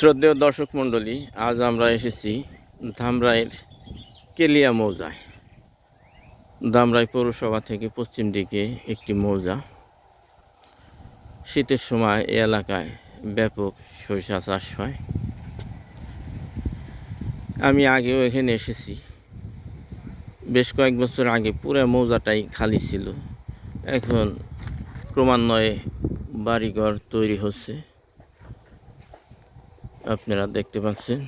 শ্রদ্ধেয় দর্শক মণ্ডলী, আজ আমরা এসেছি ধামরাইয়ের কেলিয়া মৌজায়। ধামরাই পৌরসভা থেকে পশ্চিম দিকে একটি মৌজা। শীতের সময় এ এলাকায় ব্যাপক সরিষা চাষ হয়। আমি আগেও এখানে এসেছি, বেশ কয়েক বছর আগে পুরো মৌজাটাই খালি ছিল। এখন ক্রমান্বয়ে বাড়িঘর তৈরি হচ্ছে, আপনারা দেখতে পাচ্ছেন।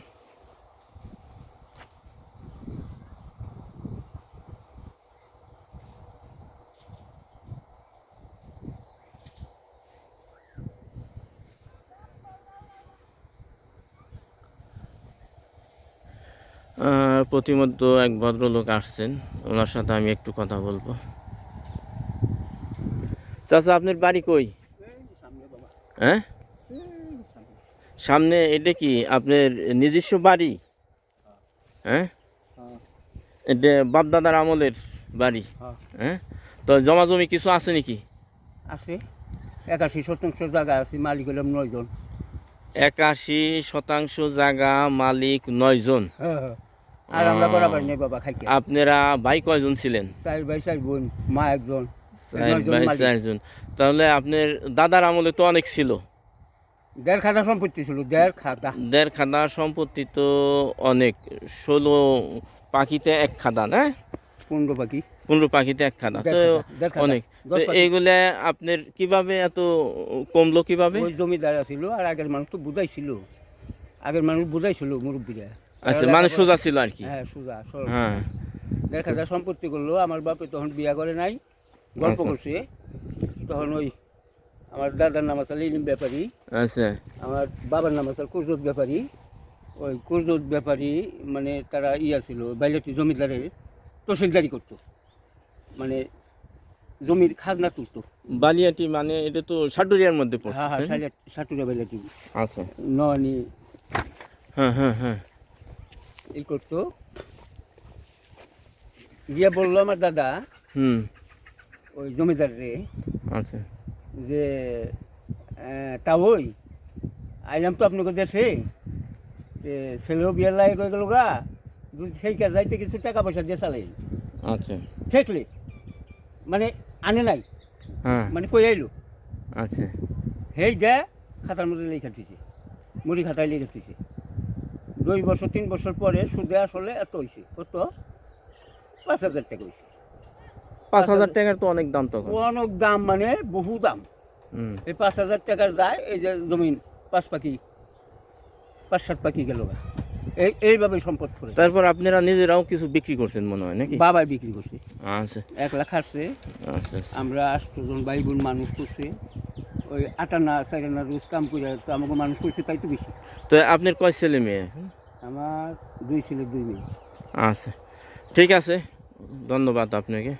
প্রতিমধ্যে এক ভদ্রলোক আসছেন, ওনার সাথে আমি একটু কথা বলবো। চাচা, আপনার বাড়ি কই? হ্যাঁ, সামনে। এটা কি আপনার নিজস্ব বাড়ি? হ্যাঁ, এটা বাপদাদার আমলের বাড়ি? হ্যাঁ, তো জমা জমি কিছু আছে নাকি? আছে 81% জায়গা আছে, মালিক হলাম 9 জন। 81% জায়গা, মালিক 9 জন। আর আমরা বরাবর নেই বাবা খাইতে। আপনারা ভাই কয়জন ছিলেন? 4 ভাই 4 বোন, মা একজন, 4 ভাই 4 জন। তাহলে আপনার দাদার আমলে তো অনেক ছিল। 1.5 খাতা সম্পত্তি ছিল, 1.5 খাতা। 1.5 খাতা সম্পত্তি তো অনেক। 16 পাখিতে 1 খাতা, না? 15 পাখি। 15 পাখিতে 1 খাতা, তো অনেক। তো এইগুলা আপনার কিভাবে এত কমলো কিভাবে? ওই জমিদার ছিল, আর আগের মানুষ তো বুঝাইছিল, মুরব্বীরা। আচ্ছা, মানুষ সোজা ছিল আর কি। হ্যাঁ, সোজা। হ্যাঁ, 1.5 খাতা সম্পত্তি করলো। আমার বাপে তখন বিয়া করে নাই, গল্প করছে। তখন ওই আমার দাদার নাম আছে লিলিম ব্যাপারী। আচ্ছা, আমার বাবার নাম আছে কুরজত ব্যাপারী। ওই কুরজত ব্যাপারী মানে তারা ছিল, বাইলাটি জমিদারের তহসিলদারি করতো, মানে জমির খাজনা তুলতো। বালিয়াটি মানে এটা তো সাটুরিয়ার মধ্যে পড়ছে। হ্যাঁ, সাটুরিয়া বাইলাটি। আচ্ছা, ননি। হ্যাঁ হ্যাঁ হ্যাঁ, এই করতো। গিয়া বললো আমার দাদা ওই জমিদারে, আচ্ছা, যে তা ওই আইলাম তো আপনাকে দেশে, ছেলেও বিয়ার লাগে হয়ে গেল গা, যদি সেই কাজ যাইতে কিছু টাকা পয়সা দিয়ে চালাই। আচ্ছা, ঠেকলে মানে আনে নাই, হ্যাঁ, মানে কই আইলো। আচ্ছা, হেই দে খাতার মধ্যে লেখা দিছে, মুড়ি খাতায় লেখা দিছে। 2 বছর 3 বছর পরে সুদে আসলে এত হয়েছে, কত? 5,000 টাকা হয়েছে। 5,000 টাকার তো অনেক দাম তখন। অনেক দাম, মানে বহু দাম। এই 5,000 টাকার যায়, এই যে জমিন 5 পাখি 5-7 পাখি গেল, এইভাবে সম্পদ করে। তারপর আপনারা নিজেরাও কিছু বিক্রি করছেন মনে হয় নাকি? বাবাই বিক্রি করছে। আচ্ছা, 1 লাখ আসছে। আচ্ছা, আমরা 8 জন ভাই বোন মানুষ করছে, ওই 8 আনা 4 আনা রোজ কাম করে তো আমাকে মানুষ করছে, তাই তো বেশি। তো আপনার কয় ছেলে মেয়ে? আমার 2 ছেলে 2 মেয়ে। আচ্ছা, ঠিক আছে, ধন্যবাদ আপনাকে।